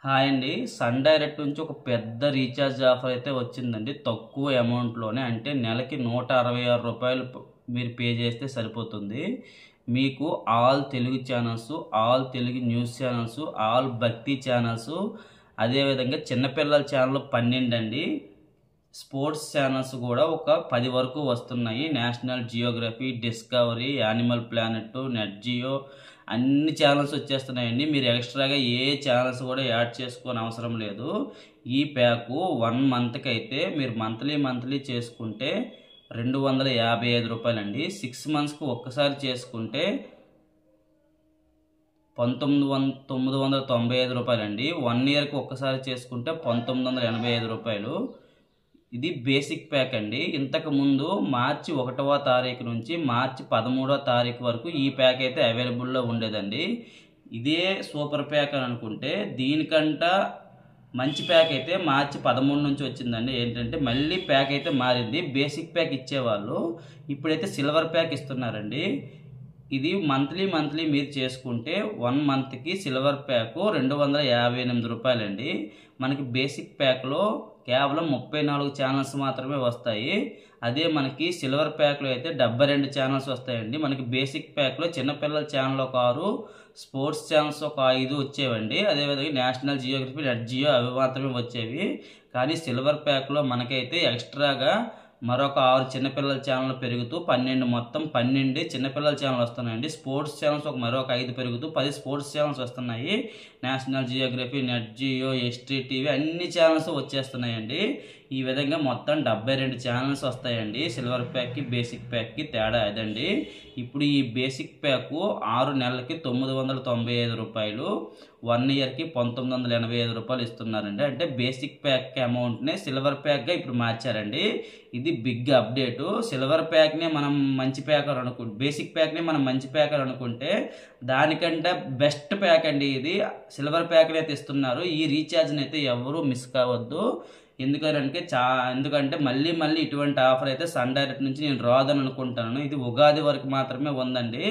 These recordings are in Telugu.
హాయ్ అండి. సన్ డైరెక్ట్ నుంచి ఒక పెద్ద రీఛార్జ్ ఆఫర్ అయితే వచ్చిందండి. తక్కువ అమౌంట్లోనే, అంటే నెలకి రూ. 166 మీరు పే చేస్తే సరిపోతుంది. మీకు all Telugu channels, all Telugu news channels, all భక్తి ఛానల్స్, అదేవిధంగా చిన్నపిల్లల ఛానల్ 12 అండి. స్పోర్ట్స్ ఛానల్స్ కూడా ఒక 10 వరకు వస్తున్నాయి. National Geographic, Discovery, Animal Planet, Nat Geo అన్ని ఛానల్స్ వచ్చేస్తున్నాయండి. మీరు ఎక్స్ట్రాగా ఏ ఛానల్స్ కూడా యాడ్ చేసుకోని అవసరం లేదు. ఈ ప్యాకు 1 మంత్కి అయితే మీరు మంత్లీ చేసుకుంటే రూ. 255 అండి. 6 మంత్స్కి ఒక్కసారి చేసుకుంటే రూ. 995 అండి. 1 ఇయర్కి ఒక్కసారి చేసుకుంటే రూ. 1985. ఇది బేసిక్ ప్యాక్ అండి. ఇంతకుముందు మార్చి 1వ తారీఖు నుంచి మార్చి 13వ తారీఖు వరకు ఈ ప్యాక్ అయితే అవైలబుల్లో ఉండేదండి. ఇదే సూపర్ ప్యాక్ అని అనుకుంటే దీనికంట మంచి ప్యాక్ అయితే మార్చి 13 నుంచి వచ్చిందండి. ఏంటంటే మళ్ళీ ప్యాక్ అయితే మారింది. బేసిక్ ప్యాక్ ఇచ్చేవాళ్ళు ఇప్పుడైతే సిల్వర్ ప్యాక్ ఇస్తున్నారండి. ఇది మంత్లీ మీరు చేసుకుంటే 1 మంత్కి సిల్వర్ ప్యాకు రూ. 258 అండి. మనకి బేసిక్ ప్యాక్లో కేవలం 34 ఛానల్స్ మాత్రమే వస్తాయి. అదే మనకి సిల్వర్ ప్యాక్లో అయితే 72 ఛానల్స్ వస్తాయండి. మనకి బేసిక్ ప్యాక్లో చిన్నపిల్లల ఛానల్ ఒక 6, స్పోర్ట్స్ ఛానల్స్ ఒక 5 వచ్చేవండి. అదేవిధంగా నేషనల్ జియోగ్రఫీ, నెట్ జియో అవి మాత్రమే వచ్చేవి. కానీ సిల్వర్ ప్యాక్లో మనకైతే ఎక్స్ట్రాగా మరొక 6 చిన్నపిల్లల ఛానల్ పెరుగుతూ 12, మొత్తం 12 చిన్నపిల్లల ఛానల్ వస్తున్నాయండి. స్పోర్ట్స్ ఛానల్స్ మరొక 5 పెరుగుతూ 10 స్పోర్ట్స్ ఛానల్స్ వస్తున్నాయి. National Geographic, Nat Geo, ST TV అన్ని ఛానల్స్ వచ్చేస్తున్నాయండి. ఈ విధంగా మొత్తం 72 ఛానల్స్ వస్తాయండి. సిల్వర్ ప్యాక్కి బేసిక్ ప్యాక్కి తేడా అదండి. ఇప్పుడు ఈ బేసిక్ ప్యాకు 6 నెలలకి రూ. 995, 1 ఇయర్కి రూ. 1985 ఇస్తున్నారండి. అంటే బేసిక్ ప్యాక్ అమౌంట్నే సిల్వర్ ప్యాక్గా ఇప్పుడు మార్చారండి. ఇది బిగ్ అప్డేటు. సిల్వర్ ప్యాక్నే మనం మంచి ప్యాక్ అని అనుకుంటే, బేసిక్ ప్యాక్నే మనం మంచి ప్యాక్ అని అనుకుంటే దానికంటే బెస్ట్ ప్యాక్ అండి ఇది. సిల్వర్ ప్యాక్ని అయితే ఇస్తున్నారు. ఈ రీఛార్జ్ని అయితే ఎవరూ మిస్ కావద్దు. ఎందుకంటే మళ్ళీ ఇటువంటి ఆఫర్ అయితే సన్ డైరెక్ట్ నుంచి నేను రాదని అనుకుంటాను. ఇది ఉగాది వరకు మాత్రమే ఉందండి.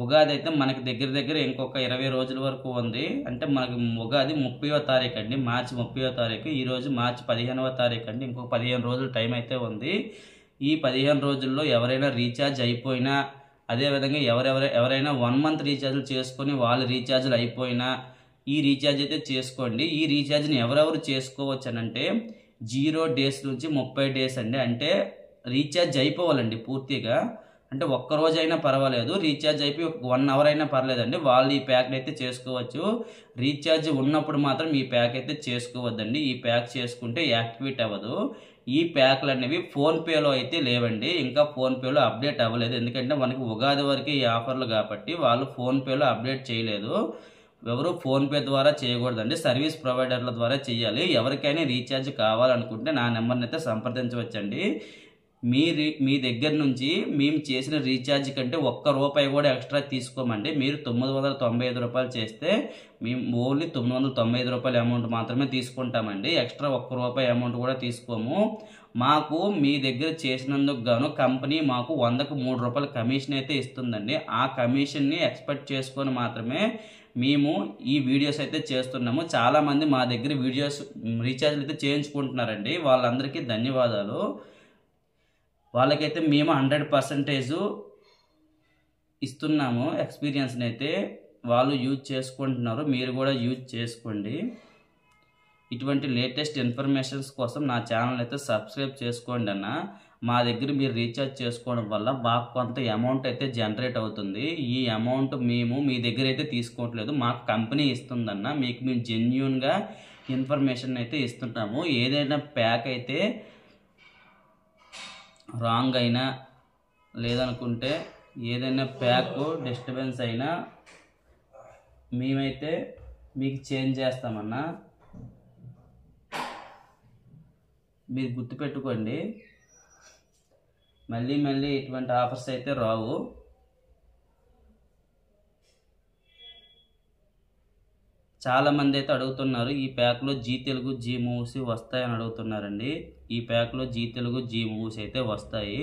ఉగాది అయితే మనకి దగ్గర ఇంకొక 20 రోజుల వరకు ఉంది. అంటే మనకి ఉగాది 30వ తారీఖు అండి, మార్చి 30వ తారీఖు. ఈరోజు మార్చి 15వ తారీఖు అండి. ఇంకొక 15 రోజుల టైం అయితే ఉంది. ఈ 15 రోజుల్లో ఎవరైనా రీఛార్జ్ అయిపోయినా, అదేవిధంగా ఎవరైనా 1 మంత్ రీఛార్జ్లు చేసుకొని వాళ్ళ రీఛార్జ్లు అయిపోయినా ఈ రీఛార్జ్ అయితే చేసుకోండి. ఈ రీఛార్జ్ని ఎవరెవరు చేసుకోవచ్చు అని అంటే 0 డేస్ నుంచి 30 డేస్ అండి. అంటే రీఛార్జ్ అయిపోవాలండి పూర్తిగా. అంటే ఒక్కరోజైనా పర్వాలేదు, రీఛార్జ్ అయిపోయి 1 అవర్ అయినా పర్లేదండి. వాళ్ళు ఈ ప్యాక్ని అయితే చేసుకోవచ్చు. రీఛార్జ్ ఉన్నప్పుడు మాత్రం ఈ ప్యాక్ అయితే చేసుకోవద్దండి. ఈ ప్యాక్ చేసుకుంటే యాక్టివేట్ అవ్వదు. ఈ ప్యాక్లు అనేవి ఫోన్పేలో అయితే లేవండి. ఇంకా ఫోన్పేలో అప్డేట్ అవ్వలేదు. ఎందుకంటే మనకి ఉగాది వరకు ఈ ఆఫర్లు కాబట్టి వాళ్ళు ఫోన్పేలో అప్డేట్ చేయలేదు. ఎవరు ఫోన్పే ద్వారా చేయకూడదండి, సర్వీస్ ప్రొవైడర్ల ద్వారా చేయాలి. ఎవరికైనా రీఛార్జ్ కావాలనుకుంటే నా నెంబర్ని అయితే సంప్రదించవచ్చండి. మీ దగ్గర నుంచి మేము చేసిన రీఛార్జ్ కంటే ₹1 కూడా ఎక్స్ట్రా తీసుకోమండి. మీరు రూ. 995 చేస్తే మేము ఓన్లీ రూ. 995 అమౌంట్ మాత్రమే తీసుకుంటామండి. ఎక్స్ట్రా ₹1 అమౌంట్ కూడా తీసుకోము. మాకు మీ దగ్గర చేసినందుకు గాను కంపెనీ మాకు ₹100కు ₹3 కమిషన్ అయితే ఇస్తుందండి. ఆ కమిషన్ని ఎక్స్పెక్ట్ చేసుకొని మాత్రమే మేము ఈ వీడియోస్ అయితే చేస్తున్నాము. చాలామంది మా దగ్గర రీఛార్జ్లు అయితే చేయించుకుంటున్నారండి. వాళ్ళందరికీ ధన్యవాదాలు. వాళ్ళకైతే మేము 100% ఇస్తున్నాము. ఎక్స్పీరియన్స్ని అయితే వాళ్ళు యూజ్ చేసుకుంటున్నారు. మీరు కూడా యూజ్ చేసుకోండి. ఇటువంటి లేటెస్ట్ ఇన్ఫర్మేషన్స్ కోసం నా ఛానల్ అయితే సబ్స్క్రైబ్ చేసుకోండి అన్న. మా దగ్గర మీరు రీఛార్జ్ చేసుకోవడం వల్ల బాగా కొంత అమౌంట్ అయితే జనరేట్ అవుతుంది. ఈ అమౌంట్ మేము మీ దగ్గర అయితే తీసుకోవట్లేదు, మాకు కంపెనీ ఇస్తుందన్న. మీకు మేము జెన్యూన్గా ఇన్ఫర్మేషన్ అయితే ఇస్తుంటాము. ఏదైనా ప్యాక్ అయితే రాంగ్ అయినా, లేదనుకుంటే ఏదైనా ప్యాక్ డిస్టర్బెన్స్ అయినా మేమైతే మీకు చేంజ్ చేస్తామన్నా. మీరు గుర్తుపెట్టుకోండి. మళ్ళీ ఇటువంటి ఆఫర్స్ అయితే రావు. చాలామంది అయితే అడుగుతున్నారు ఈ ప్యాక్లో జీ తెలుగు, జీ మూవీస్ వస్తాయని అడుగుతున్నారండి. ఈ ప్యాక్లో జీ తెలుగు, జీ మూవీస్ అయితే వస్తాయి.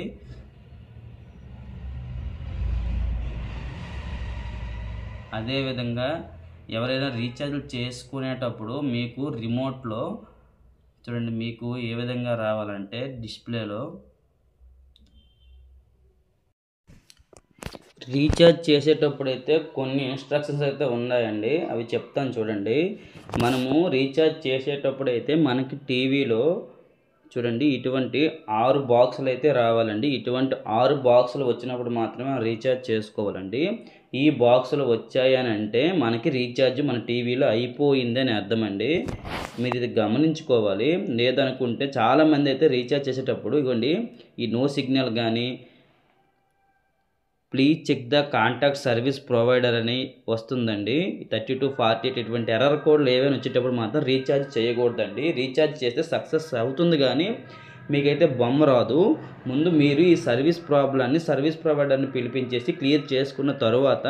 అదేవిధంగా ఎవరైనా రీఛార్జ్లు చేసుకునేటప్పుడు మీకు రిమోట్లో చూడండి, మీకు ఏ విధంగా రావాలంటే డిస్ప్లేలో రీఛార్జ్ చేసేటప్పుడు అయితే కొన్ని ఇన్స్ట్రక్షన్స్ అయితే ఉన్నాయండి, అవి చెప్తాను చూడండి. మనము రీఛార్జ్ చేసేటప్పుడు అయితే మనకి టీవీలో చూడండి ఇటువంటి 6 బాక్సులు అయితే రావాలండి. ఇటువంటి 6 బాక్సులు వచ్చినప్పుడు మాత్రమే రీఛార్జ్ చేసుకోవాలండి. ఈ బాక్సులు వచ్చాయని అంటే మనకి రీఛార్జ్ మన టీవీలో అయిపోయిందని అర్థం అండి. మీరు ఇది గమనించుకోవాలి. లేదనుకుంటే చాలామంది అయితే రీఛార్జ్ చేసేటప్పుడు ఇవ్వండి ఈ నో సిగ్నల్ కానీ please check the contact service provider అని వస్తుందండి. 3248 ఇటువంటి ఎర్రర్ కోడ్లు ఏవైనా వచ్చేటప్పుడు మాత్రం రీఛార్జ్ చేయకూడదండి. రీఛార్జ్ చేస్తే సక్సెస్ అవుతుంది కానీ మీకైతే బొమ్మ రాదు. ముందు మీరు ఈ సర్వీస్ ప్రాబ్లమ్ని సర్వీస్ ప్రొవైడర్ని పిలిపించేసి క్లియర్ చేసుకున్న తర్వాత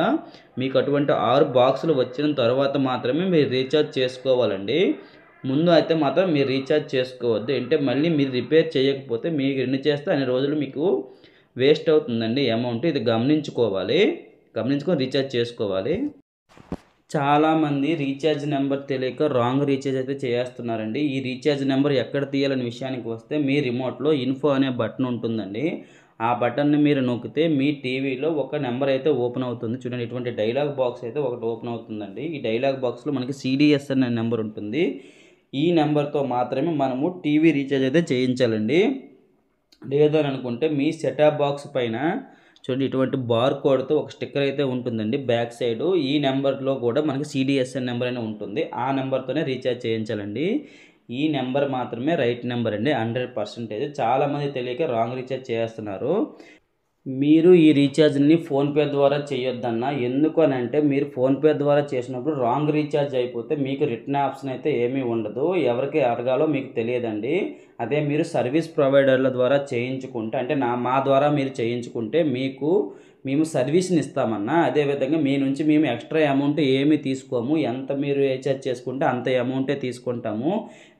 మీకు అటువంటి 6 బాక్సులు వచ్చిన తర్వాత మాత్రమే మీరు రీఛార్జ్ చేసుకోవాలండి. ముందు అయితే మాత్రం మీరు రీఛార్జ్ చేసుకోవద్దు. అంటే మళ్ళీ మీరు రిపేర్ చేయకపోతే మీకు ఎన్ని చేస్తే అన్ని రోజులు మీకు వేస్ట్ అవుతుందండి అమౌంట్. ఇది గమనించుకోవాలి, గమనించుకొని రీఛార్జ్ చేసుకోవాలి. చాలామంది రీఛార్జ్ నెంబర్ తెలియక రాంగ్ రీఛార్జ్ అయితే చేస్తున్నారండి. ఈ రీఛార్జ్ నెంబర్ ఎక్కడ తీయాలనే విషయానికి వస్తే మీ రిమోట్లో ఇన్ఫో అనే బటన్ ఉంటుందండి. ఆ బటన్ని మీరు నొక్కితే మీ టీవీలో ఒక నెంబర్ అయితే ఓపెన్ అవుతుంది. చూడండి ఇటువంటి డైలాగ్ బాక్స్ అయితే ఒకటి ఓపెన్ అవుతుందండి. ఈ డైలాగ్ బాక్స్లో మనకి CDS అనే నెంబర్ ఉంటుంది. ఈ నెంబర్తో మాత్రమే మనము టీవీ రీఛార్జ్ అయితే చేయించాలండి. లేదని అనుకుంటే మీ సెటాప్ బాక్స్ పైన చూడండి ఇటువంటి బార్ కోడ్తో ఒక స్టిక్కర్ అయితే ఉంటుందండి బ్యాక్ సైడ్. ఈ నెంబర్లో కూడా మనకి CDSN నెంబర్ అనే ఉంటుంది. ఆ నెంబర్తోనే రీఛార్జ్ చేయించాలండి. ఈ నెంబర్ మాత్రమే రైట్ నెంబర్ అండి 100%. చాలామంది తెలియక రాంగ్ రీఛార్జ్ చేస్తున్నారు. మీరు ఈ రీఛార్జ్ని ఫోన్పే ద్వారా చేయొద్దన్నా. ఎందుకు అని అంటే మీరు ఫోన్పే ద్వారా చేసినప్పుడు రాంగ్ రీఛార్జ్ అయిపోతే మీకు రిటర్న్ ఆప్షన్ అయితే ఏమీ ఉండదు. ఎవరికి అడగాలో మీకు తెలియదండి. అదే మీరు సర్వీస్ ప్రొవైడర్ల ద్వారా చేయించుకుంటే అంటే మా ద్వారా మీరు చేయించుకుంటే మేము సర్వీస్ని ఇస్తామన్నా. అదేవిధంగా మీ నుంచి మేము ఎక్స్ట్రా అమౌంట్ ఏమీ తీసుకోము. ఎంత మీరు రీఛార్జ్ చేసుకుంటే అంత అమౌంటే తీసుకుంటాము.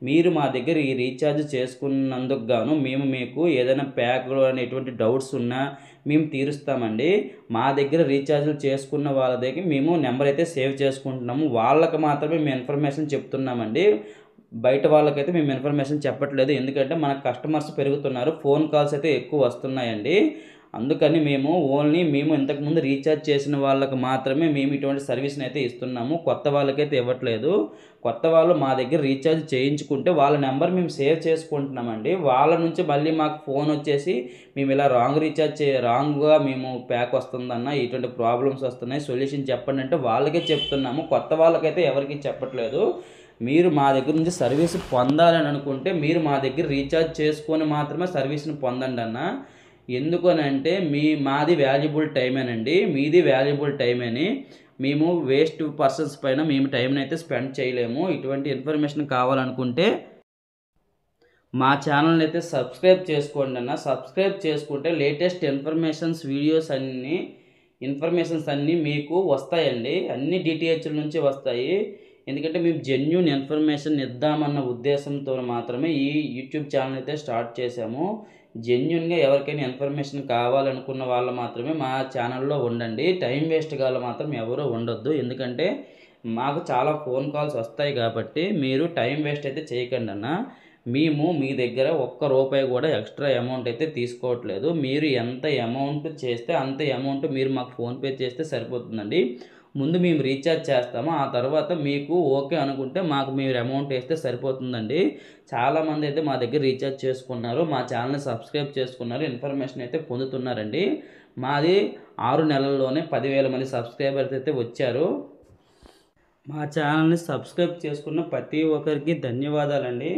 మీరు మా దగ్గర ఈ రీఛార్జ్ చేసుకున్నందుకు గాను మేము మీకు ఏదైనా ప్యాక్లో ఎటువంటి డౌట్స్ ఉన్నా మేము తీరుస్తామండి. మా దగ్గర రీఛార్జ్లు చేసుకున్న వాళ్ళ దగ్గర మేము నెంబర్ అయితే సేవ్ చేసుకుంటున్నాము. వాళ్ళకి మాత్రమే మేము ఇన్ఫర్మేషన్ చెప్తున్నామండి. బయట వాళ్ళకైతే మేము ఇన్ఫర్మేషన్ చెప్పట్లేదు. ఎందుకంటే మన కస్టమర్స్ పెరుగుతున్నారు, ఫోన్ కాల్స్ అయితే ఎక్కువ వస్తున్నాయండి. అందుకని మేము ఇంతకుముందు రీఛార్జ్ చేసిన వాళ్ళకి మాత్రమే మేము ఇటువంటి సర్వీస్ని అయితే ఇస్తున్నాము. కొత్త వాళ్ళకైతే ఇవ్వట్లేదు. కొత్త వాళ్ళు మా దగ్గర రీఛార్జ్ చేయించుకుంటే వాళ్ళ నెంబర్ మేము సేవ్ చేసుకుంటున్నామండి. వాళ్ళ నుంచి మళ్ళీ మాకు ఫోన్ వచ్చేసి మేము ఇలా రాంగ్గా మేము ప్యాక్ వస్తుందన్న, ఇటువంటి ప్రాబ్లమ్స్ వస్తున్నాయి, సొల్యూషన్ చెప్పండి అంటే వాళ్ళకే చెప్తున్నాము. కొత్త వాళ్ళకైతే ఎవరికి చెప్పట్లేదు. మీరు మా దగ్గర నుంచి సర్వీస్ పొందాలని అనుకుంటే మీరు మా దగ్గర రీఛార్జ్ చేసుకొని మాత్రమే సర్వీస్ని పొందండి అన్న. ఎందుకు అని అంటే మాది వాల్యుబుల్ టైమేనండి, మీది వాల్యుబుల్ టైమేని. మేము వేస్ట్ పర్సన్స్ పైన మేము టైంని అయితే స్పెండ్ చేయలేము. ఇటువంటి ఇన్ఫర్మేషన్ కావాలనుకుంటే మా ఛానల్ని అయితే సబ్స్క్రైబ్ చేసుకోండి అన్న. సబ్స్క్రైబ్ చేసుకుంటే లేటెస్ట్ ఇన్ఫర్మేషన్స్ అన్నీ మీకు వస్తాయండి. అన్ని DTHల నుంచి వస్తాయి. ఎందుకంటే మేము జెన్యూన్ ఇన్ఫర్మేషన్ ఇద్దామన్న ఉద్దేశంతో మాత్రమే ఈ యూట్యూబ్ ఛానల్ అయితే స్టార్ట్ చేశాము. జెన్యూన్గా ఎవరికైనా ఇన్ఫర్మేషన్ కావాలనుకున్న వాళ్ళు మాత్రమే మా ఛానల్లో ఉండండి. టైం వేస్ట్ కావాలి మాత్రం ఎవరూ ఉండొద్దు. ఎందుకంటే మాకు చాలా ఫోన్ కాల్స్ వస్తాయి కాబట్టి మీరు టైం వేస్ట్ అయితే చేయకండి అన్న. మేము మీ దగ్గర ఒక్క రూపాయి కూడా ఎక్స్ట్రా అమౌంట్ అయితే తీసుకోవట్లేదు. మీరు ఎంత అమౌంట్ చేస్తే అంత అమౌంట్ మీరు మాకు ఫోన్పే చేస్తే సరిపోతుందండి. ముందు మేము రీఛార్జ్ చేస్తాము, ఆ తర్వాత మీకు ఓకే అనుకుంటే మీరు అమౌంట్ వేస్తే సరిపోతుందండి. చాలామంది అయితే మా దగ్గర రీఛార్జ్ చేసుకున్నారు, మా ఛానల్ని సబ్స్క్రైబ్ చేసుకున్నారు, ఇన్ఫర్మేషన్ అయితే పొందుతున్నారండి. మాది 6 నెలల్లోనే 10,000 మంది సబ్స్క్రైబర్స్ అయితే వచ్చారు. మా ఛానల్ని సబ్స్క్రైబ్ చేసుకున్న ప్రతి ఒక్కరికి ధన్యవాదాలండి.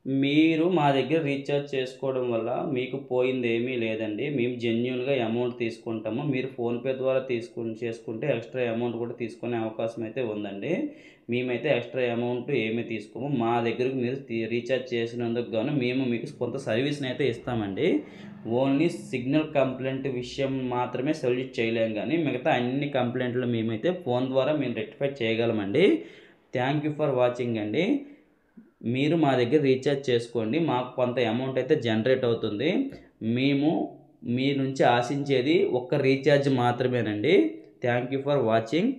మీరు మా దగ్గర రీఛార్జ్ చేసుకోవడం వల్ల మీకు పోయింది ఏమీ లేదండి. మేము జెన్యూన్గా అమౌంట్ తీసుకుంటాము. మీరు ఫోన్పే ద్వారా చేసుకుంటే ఎక్స్ట్రా అమౌంట్ కూడా తీసుకునే అవకాశం అయితే ఉందండి. మేమైతే ఎక్స్ట్రా అమౌంట్ ఏమీ తీసుకోము. మా దగ్గరకు మీరు రీఛార్జ్ చేసినందుకు గాను మేము మీకు కొంత సర్వీస్ని అయితే ఇస్తామండి. ఓన్లీ సిగ్నల్ కంప్లైంట్ విషయం మాత్రమే సొల్యూట్ చేయలేము, కానీ మిగతా అన్ని కంప్లైంట్లు మేమైతే ఫోన్ ద్వారా మేము రెక్టిఫై చేయగలమండి. థ్యాంక్ యూ ఫర్ వాచింగ్ అండి. మీరు మా దగ్గర రీఛార్జ్ చేసుకోండి, మాకు కొంత అమౌంట్ అయితే జనరేట్ అవుతుంది. మేము మీ నుంచి ఆశించేది ఒక్క రీఛార్జ్ మాత్రమేనండి. Thank you for watching.